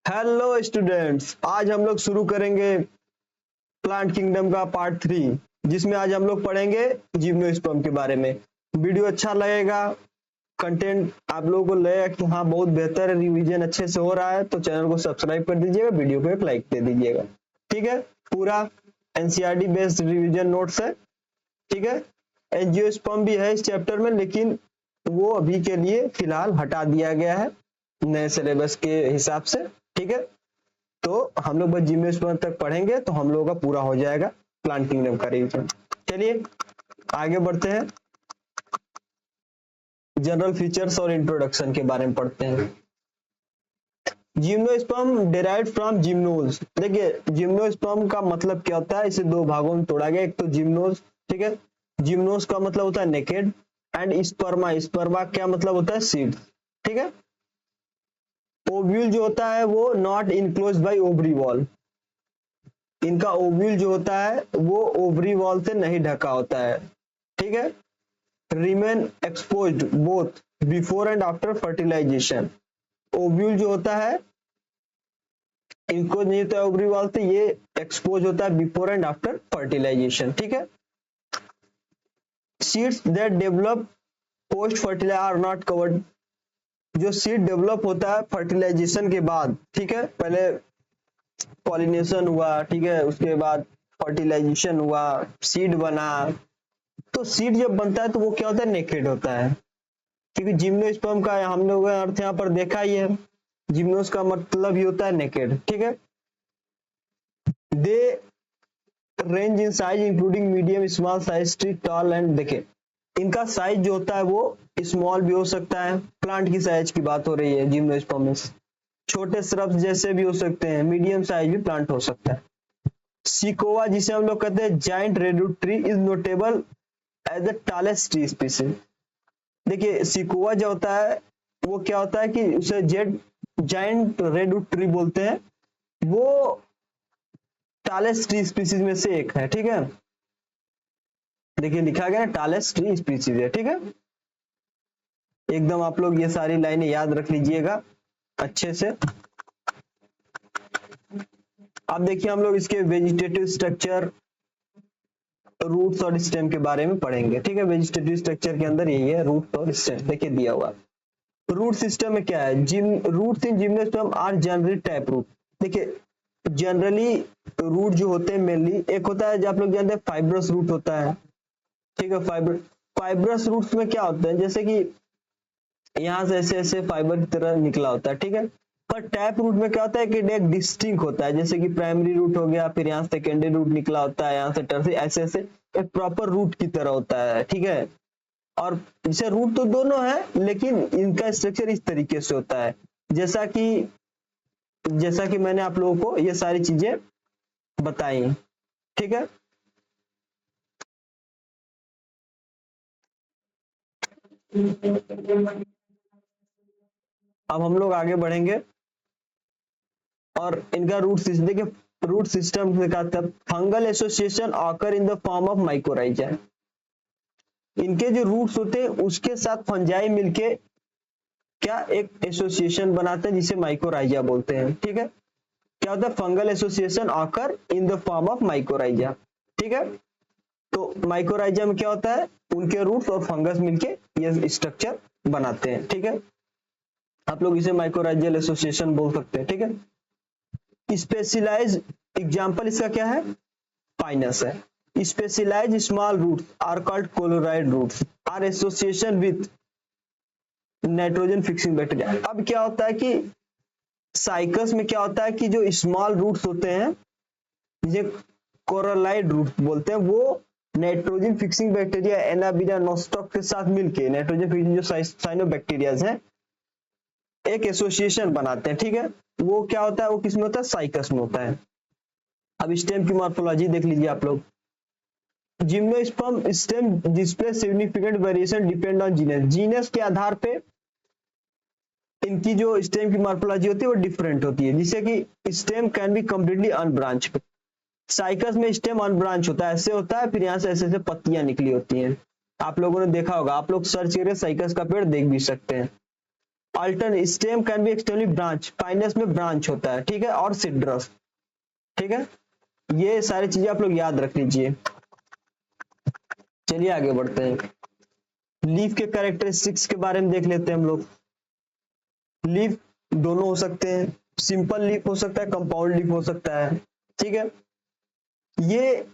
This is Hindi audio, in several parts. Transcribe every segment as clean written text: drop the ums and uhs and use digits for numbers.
हेलो स्टूडेंट्स, आज हम लोग शुरू करेंगे प्लांट किंगडम का पार्ट 3, जिसमें आज हम लोग पढ़ेंगे जिम्नोस्पर्म के बारे में। वीडियो अच्छा लगेगा, कंटेंट आप लोगों को लगेगा कि हाँ बहुत बेहतर है, रिवीजन अच्छे से हो रहा है, तो चैनल को सब्सक्राइब कर दीजिएगा, वीडियो को एक लाइक दे दीजिएगा। ठीक है, पूरा एनसीईआरटी बेस्ड रिवीजन नोट्स है। ठीक है, एंजियोस्पर्म भी है इस चैप्टर में, लेकिन वो अभी के लिए फिलहाल हटा दिया गया है नए सिलेबस के हिसाब से। ठीक है, तो हम लोग बस जिम्नोस्पर्म तक पढ़ेंगे तो हम लोगों का पूरा हो जाएगा प्लांट किंगडम का रिवीजन। चलिए आगे बढ़ते हैं, जनरल फीचर्स और इंट्रोडक्शन के बारे में पढ़ते हैं। Gymnosperm derived from gymnos. देखिए जिम्नोस्पर्म का मतलब क्या होता है, इसे दो भागों में तोड़ा गया। एक तो जिम्नोज, ठीक है, जिम्नोज का मतलब होता है नेकेड, एंड स्पर्मा, स्पर्मा क्या मतलब होता है सीड। ठीक है, ओव्यूल जो होता है वो not enclosed bye ovary wall, इनका ओव्यूल जो होता है वो ओवरी वॉल से नहीं ढका होता है। ठीक है, remain exposed both before and after fertilisation. Ovule जो होता है इनक्लोज नहीं होता है ओवरी वॉल से, ये एक्सपोज होता है बिफोर एंड आफ्टर फर्टिलाइजेशन। ठीक है, seeds that develop post fertilise are not covered. जो सीड डेवलप होता है फर्टिलाइजेशन के बाद, ठीक है, पहले पॉलिनेशन हुआ, ठीक है, उसके बाद फर्टिलाइजेशन हुआ, सीड बना, तो सीड जब बनता है तो वो क्या होता है, नेकेड होता है। क्योंकि जिम्नोस्पर्म का हम लोग अर्थ यहाँ पर देखा ही है, जिम्नोस का मतलब ही होता है नेकेड। ठीक है, they range in size including medium, small size, tall and. देखे इनका साइज जो होता है वो स्मॉल भी हो सकता है, प्लांट की साइज की बात हो रही है जिम्नोस्पर्म में, छोटे श्रब्स जैसे भी हो सकते हैं, मीडियम साइज भी प्लांट हो सकता है। सिकोवा जिसे हम लोग कहते हैं giant redwood tree is notable as the tallest tree species. देखिए सिकोवा जो होता है वो क्या होता है कि उसे जेड जाइंट रेडवुड ट्री बोलते हैं, वो टॉलेस्ट ट्री स्पीसीज में से एक है। ठीक है, देखिए लिखा गया है टॉलेस्ट ट्री स्पीसीज है। ठीक है, एकदम आप लोग ये सारी लाइनें याद रख लीजिएगा अच्छे से। अब देखिए हम लोग इसके वेजिटेटिव स्ट्रक्चर, रूट्स और स्टेम के बारे में पढ़ेंगे। ठीक है, वेजिटेटिव स्ट्रक्चर के अंदर यही है, रूट और स्टेम। देखिए दिया हुआ रूट सिस्टम में क्या है, roots in gymnosperm are generally tap root. देखिए जनरली रूट जो होते हैं मेनली, एक होता है जो आप लोग जानते हैं फाइब्रस रूट होता है। ठीक है, फाइब्रस रूट्स में क्या होता है, जैसे कि यहाँ से ऐसे ऐसे फाइबर की तरह निकला होता है। ठीक है, पर टैप रूट में क्या होता है कि एक डिस्टिंक्ट होता है, जैसे कि प्राइमरी रूट हो गया, फिर यहाँ सेकेंडरी रूट निकला होता है, यहाँ से टर्सरी, ऐसे ऐसे एक प्रॉपर रूट की तरह होता है। ठीक है, और जैसे रूट तो दोनों है, लेकिन इनका स्ट्रक्चर इस तरीके से होता है, जैसा कि मैंने आप लोगों को ये सारी चीजें बताई। ठीक है, अब हम लोग आगे बढ़ेंगे और इनका रूट सिस्टम देखिए। रूट सिस्टम से क्या था, fungal association occur in the form of mycorrhiza. इनके जो रूट्स होते हैं उसके साथ फंजाई मिलके क्या एक एसोसिएशन बनाते हैं जिसे माइकोराइजा बोलते हैं। ठीक है, क्या होता है, fungal association occur in the form of mycorrhiza. ठीक है, तो माइकोराइजा में क्या होता है, उनके रूट्स और फंगस मिलके ये स्ट्रक्चर बनाते हैं। ठीक है, आप लोग इसे माइकोराइजल एसोसिएशन बोल सकते हैं। ठीक है, स्पेशलाइज एग्जांपल इसका क्या है, पाइनस है। Specialise small roots are called coralloid roots are association with nitrogen fixing bacteria. अब क्या होता है कि साइकस में क्या होता है कि जो स्मॉल रूट्स होते हैं, जिसे कोरोलाइड रूट बोलते हैं, वो nitrogen fixing bacteria anabaena Nostoc के साथ मिलके नाइट्रोजन फिक्सिंग जो साइनोबैक्टीरियाज हैं एक एसोसिएशन बनाते हैं। ठीक है, वो क्या होता है, वो किसमें होता है, साइकस में होता है। अब स्टेम की मॉर्फोलॉजी देख लीजिए आप लोग। Gymnosperm stem display significant variation depend on genus. Genus के आधार पे इनकी जो स्टेम की मॉर्फोलॉजी होती है वो डिफरेंट होती है, जिससे कि stem can be completely unbranch. Cycas में स्टेम अनब्रांच होता है, ऐसे होता है, फिर यहाँ से ऐसे ऐसे पत्तियां निकली होती हैं। आप लोगों ने देखा होगा, आप लोग सर्च करके साइकस का पेड़ देख भी सकते हैं। Alternate stem can be externally branch, Pinus में ब्रांच होता है, ठीक है, और सिड्रस, ठीक है। ये सारी चीजें आप लोग याद रख लीजिए। चलिए आगे बढ़ते हैं, लीफ के कैरेक्टरिस्टिक्स के बारे में देख लेते हैं हम लोग। लीफ दोनों हो सकते हैं, सिंपल लीफ हो सकता है, कंपाउंड लीफ हो सकता है, ठीक है। ये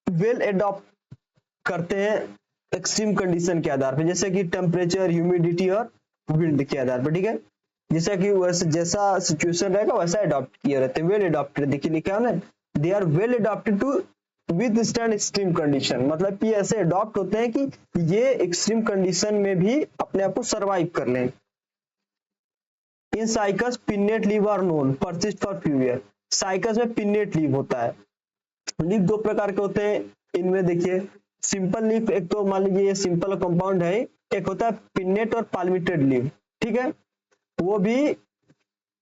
वेल एडॉप्ट करते हैं एक्सट्रीम कंडीशन के आधार पर, जैसे कि टेम्परेचर, ह्यूमिडिटी और विंड के आधार पर, ठीक है। जैसा कि वैसे जैसा सिचुएशन रहेगा वैसा अडॉप्ट किए रहते हैं, वेल एडॉप्टेड, देखिए लिखा है ना, they are well adapted to withstand extreme condition, मतलब कि ऐसे अडॉप्ट होते हैं कि ये एक्सट्रीम कंडीशन में भी अपने आप को सरवाइव कर लें। In cycas pinnate leave are known persist for few year, cycas में पिन्नेट लीव होता है। लीफ दो प्रकार के होते हैं, इनमें देखिए सिंपल लीफ, एक तो मान लीजिए ये सिंपल कंपाउंड है, एक होता है पिन्नेट और पाल्मिटेड लीफ, ठीक है। वो भी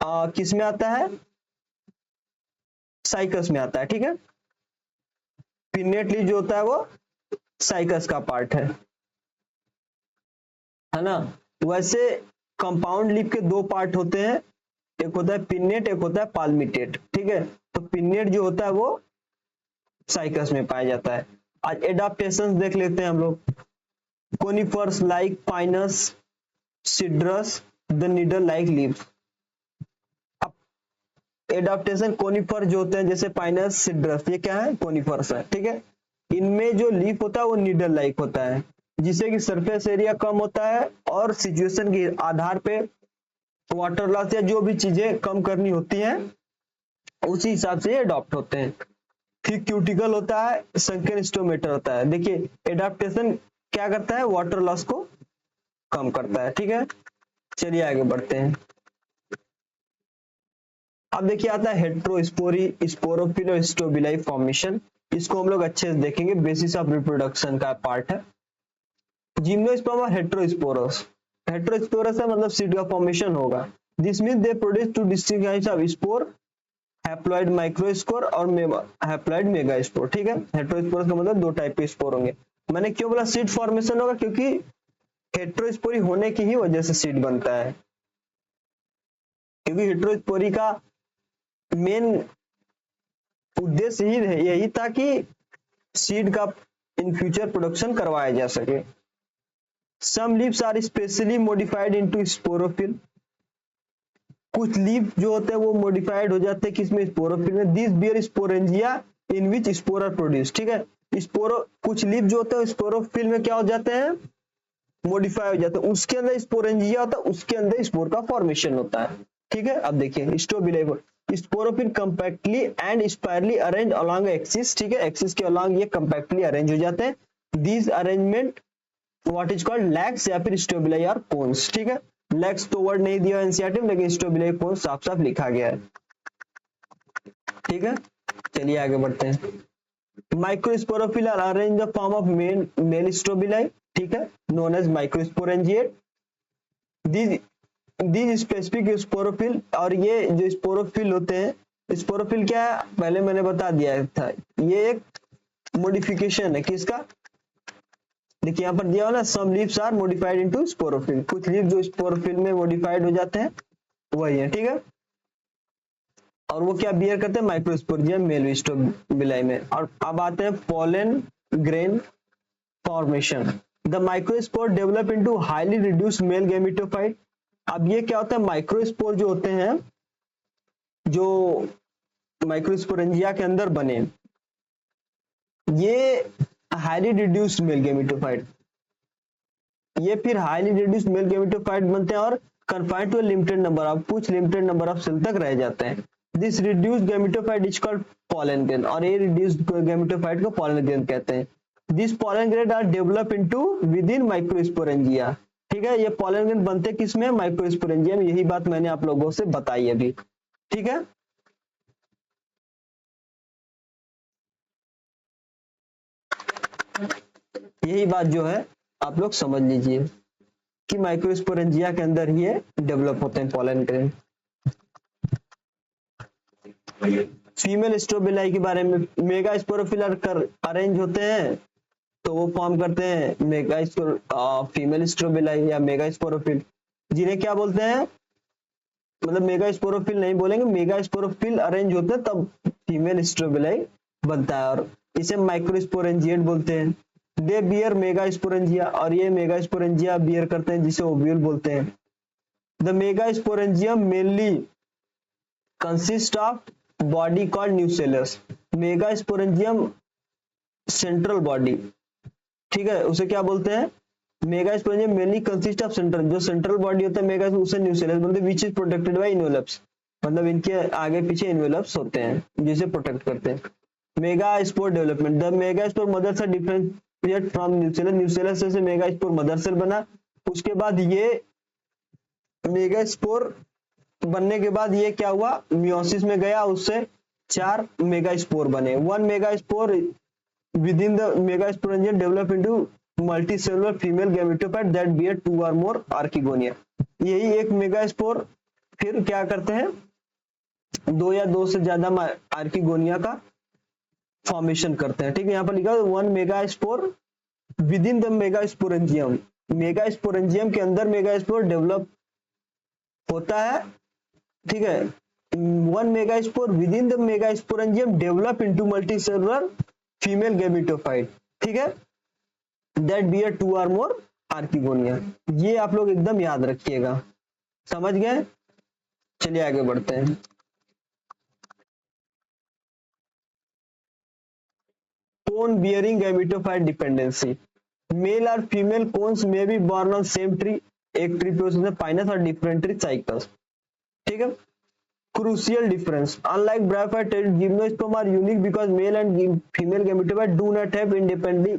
किस में आता है, साइकस में आता है, ठीक है। पिन्नेट लीफ जो होता है वो साइकस का पार्ट है ना। वैसे कंपाउंड लीफ के दो पार्ट होते हैं, एक होता है पिन्नेट, एक होता है पाल्मिटेट, ठीक है। तो पिन्नेट जो होता है वो साइकस में पाया जाता है। आज एडाप्टेशन देख लेते हैं हम लोग। Conifers like Pinus, Cedrus, the needle like leaves. अब एडाप्टेशन कोनिफर जो होते हैं जैसे पाइनस, सिड्रस, ये क्या है, कोनिफर्स है, ठीक है। इनमें जो लीफ होता है वो नीडल लाइक होता है, जिससे कि सरफेस एरिया कम होता है और सिचुएशन के आधार पे वाटर लॉस या जो भी चीजें कम करनी होती हैं उसी हिसाब से अडॉप्ट होते हैं। फिर क्यूटिकल होता है, संकेन स्टोमेटर होता है। देखिए एडाप्टेशन क्या करता है, वाटर लॉस को कम करता है, ठीक है। चलिए आगे बढ़ते हैं। अब देखिए आता है हेट्रोस्पोरी, स्पोरोफिल और स्टोबिलाई फॉर्मेशन। इसको हम लोग अच्छे से देखेंगे, बेसिस ऑफ रिप्रोडक्शन का पार्ट है। जिम्नोस्पर्म और हेट्रोस्पोरस, हेट्रोस्पोरस है मतलब सीड का फॉर्मेशन होगा। This means they produce two distinct kinds of spore, haploid microspore और हैप्लॉइड मेगास्पोर, ठीक है। हेट्रोस्पोरस का मतलब दो टाइप के स्पोर होंगे। मैंने क्यों बोला सीड फॉर्मेशन होगा, क्योंकि हेट्रोस्पोरी होने की ही वजह से सीड बनता है, क्योंकि हेट्रोस्पोरी का मेन उद्देश्य ही यही था कि सीड का इन फ्यूचर प्रोडक्शन करवाया जा सके। Some leaves are specially modified into sporophyll, कुछ लीफ जो होते हैं वो मॉडिफाइड हो जाते हैं किसमें, स्पोरोफिल में। This bear sporangia in which spore are produce, ठीक है। स्पोरो कुछ लीफ जो होते हैं स्पोरोफिल में क्या हो जाते हैं, मॉडिफाई हो जाते हैं, उसके अंदर स्पोरेंजिया होता है, उसके अंदर स्पोर का फॉर्मेशन होता है, ठीक है। अब देखिए strobili, sporophyll compactly and spirally arrange along axis, ठीक है। एक्सिस के अलोंग ये कंपैक्टली अरेंज हो जाते हैं। This arrangement what is called lakhs या फिर स्टोबिलाई और कोन्स, ठीक है। लैक्स तो वर्ड नहीं दिया एनसीईआरटी में, लेकिन स्टोबिलाई कोन्स साफ साफ लिखा गया है, ठीक है। चलिए आगे बढ़ते हैं। Microsporophyll are arrange the form of male strobili, ठीक है, known as microsporangiate. These specific sporophyll, और ये जो स्पोरोफिल होते हैं, स्पोरोफिल क्या है पहले मैंने बता दिया था, ये एक मॉडिफिकेशन है किसका, देखिए यहाँ पर दिया हो ना, some leaves are modified into sporophyll, कुछ लीव जो स्पोरोफिल में मॉडिफाइड हो जाते हैं वही है, ठीक है। और वो क्या बियर करते हैं, माइक्रोस्पोरेंजियम मेल स्टोबिलाई में। और अब आते हैं pollen grain formation. The microspore develop into highly reduced male gametophyte. अब ये क्या होता है, माइक्रोस्पोर जो होते हैं, जो माइक्रोस्पोरेंजिया के अंदर बने, ये हाईली रिड्यूस्ड मेल गैमेटोफाइट, ये फिर हाईली रिड्यूस्ड मेल गैमेटोफाइट बनते हैं और confined to limited number of, कुछ लिमिटेड नंबर ऑफ सेल तक रह जाते हैं। This reduced gametophyte is called pollen grain, और ये रिड्यूस्ड गैमेटोफाइट को पोलन ग्रेन कहते हैं। This pollen grain are develop into within microsporangia, ठीक है। ये पोलन ग्रेन बनते किसमें, माइक्रोस्पोरेंजिया में, यही बात मैंने आप लोगों से बताई अभी, ठीक है। यही बात जो है आप लोग समझ लीजिए कि माइक्रोस्पोरेंजिया के अंदर ही ये डेवलप होते हैं पोलन ग्रेन। फीमेल स्ट्रोबिलाई के बारे में, मेगा स्पोरोफिल अरेंज होते हैं तो वो फॉर्म करते हैं मेगा फीमेल स्ट्रोबिलाई या मेगा स्पोरोफिल। जिन्हें क्या बोलते हैं, मतलब मेगा स्पोरोफिल नहीं बोलेंगे, मेगा स्पोरोफिल अरेंज होते हैं तब फीमेल स्ट्रोबिलाई बनता है, और इसे माइक्रोस्पोरेंजिएट बोलते हैं। दे बियर मेगा स्पोरेंजिया, और ये मेगा स्पोरेंजिया बियर करते हैं जिसे ओव्यूल बोलते हैं। The mega sporangium mainly consist of body called nucellus. Mega sporangium central body, ठीक है, उसे क्या बोलते हैं, mega sporangium mainly consist of central, जो सेंट्रल बॉडी होता है मेगा, उसे न्यूसेलस बोलते हैं, which is protected by envelopes, मतलब इनके आगे पीछे इन्वेलप्स होते हैं जिसे प्रोटेक्ट करते हैं। Megaspore development, the megaspore mother cell differentiate from nucellus, nucellus से मेगा स्पोर मदर सेल बना। उसके बाद ये मेगा स्पोर बनने के बाद ये क्या हुआ, मियोसिस में गया, उससे 4 मेगा स्पोर बने। 1 mega spore within the megasporangium develop into multicellular female gametophyte that bear 2 or more archegonia। यही एक मेगास्पोर फिर क्या करते हैं, 2 या 2 से ज्यादा आर्किगोनिया का फॉर्मेशन करते हैं, ठीक है। यहाँ पर लिखा है 1 megaspore within the megasporangium, megasporangium के अंदर मेगास्पोर डेवलप होता है, ठीक है। 1 megaspore within the megasporangium develop into multicellular female gametophyte, ठीक है, दैट बियर 2 और मोर आर्किगोनिया। ये आप लोग एकदम याद रखिएगा, समझ गए। चलिए आगे बढ़ते हैं। कोन बियरिंग गैमेटोफाइट डिपेंडेंसी, मेल और फीमेल कोन्स में be born on same tree, एक ट्री पे पाइनस और डिफरेंट ट्री साइकल्स, ठीक है। Crucial difference, unlike bryophyte, gymnosperm are unique because male and female gametophyte do not have independently,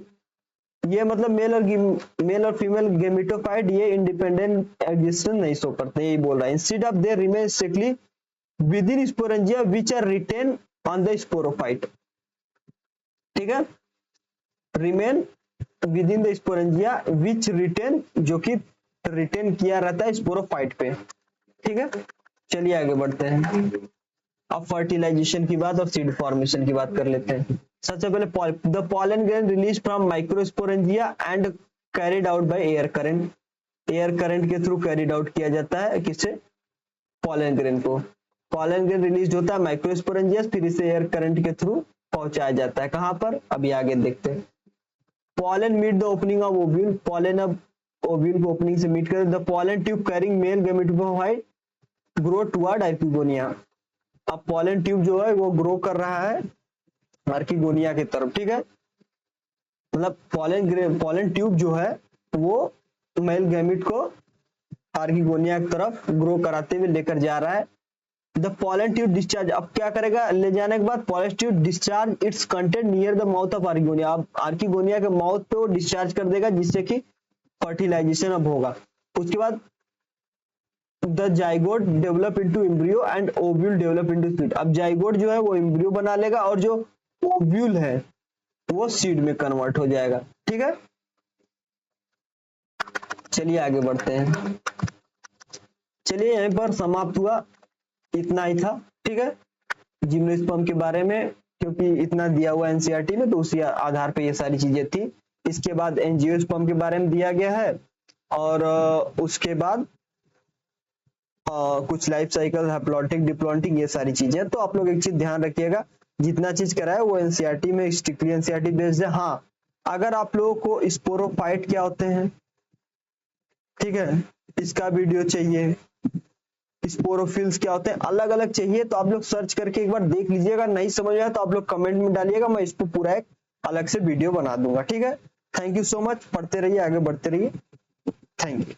ये मतलब मेल और फीमेल गेमेटोफाइट ये इंडिपेंडेंट एग्जिस्टेंस नहीं शो करते, यही बोल रहा है। Instead of they remain strictly within sporangia which are retain on the sporophyte, ठीक है, remain within the sporangia which retain, जो कि रिटेन किया रहता है स्पोरोफाइट पे, ठीक है। चलिए आगे बढ़ते हैं। अब फर्टिलाइजेशन की बात और सीड फॉर्मेशन की बात कर लेते हैं। सबसे पहले the pollen grain release from microsporangia and carried out by air current, air current के थ्रू कैरिड आउट किया जाता है किससे, पॉलन ग्रेन को। पॉलन ग्रेन रिलीज होता है माइक्रोस्पोरेंजिया, फिर इसे एयर करंट के थ्रू पहुंचाया जाता है कहां पर, अभी आगे देखते हैं। Pollen meet the opening of ovule, pollen अब ओव्यूल को ओपनिंग से मीट कर, the pollen tube carrying male gametophyte grow toward archegonia, अब पॉलन ट्यूब जो है वो ग्रो कर रहा है आर्किगोनिया की तरफ, ठीक है। मतलब पॉलन ट्यूब जो है वो मेल गैमेट को आर्किगोनिया की तरफ ग्रो कराते हुए लेकर जा रहा है। द पॉलन ट्यूब डिस्चार्ज, अब क्या करेगा, ले जाने के बाद pollen tube discharge it's content near the mouth of archegonia, अब आर्किगोनिया के माउथ पे वो डिस्चार्ज कर देगा जिससे कि फर्टिलाइजेशन अब होगा। उसके बाद the zygote develop into embryo and ovule develop into seed, अब जाइगोट जो है वो एम्ब्रियो बना लेगा और जो ओव्यूल है वो सीड में कन्वर्ट हो जाएगा, ठीक है। चलिए आगे बढ़ते हैं। चलिए यहीं पर समाप्त हुआ, इतना ही था, ठीक है, जिम्नोस्पर्म के बारे में, क्योंकि इतना दिया हुआ एनसीईआरटी में तो उसी आधार पे ये सारी चीजें थी। इसके बाद एंजियोस्पर्म के बारे में दिया गया है, और उसके बाद कुछ लाइफ साइकिल, हैप्लॉन्टिक, डिप्लॉन्टिक, ये सारी चीजें। तो आप लोग एक चीज ध्यान रखिएगा, जितना चीज कराया वो एनसीईआरटी में स्ट्रिक्टली एनसीईआरटी बेस्ड है। हाँ, अगर आप लोगों को स्पोरोफाइट क्या होते हैं, ठीक है, इसका वीडियो चाहिए, स्पोरोफिल्स क्या होते हैं, अलग अलग चाहिए, तो आप लोग सर्च करके एक बार देख लीजिएगा। नहीं समझ आया तो आप लोग कमेंट में डालिएगा, मैं इस पर पूरा एक अलग से वीडियो बना दूंगा, ठीक है। थैंक यू सो मच, पढ़ते रहिए, आगे बढ़ते रहिए, थैंक यू।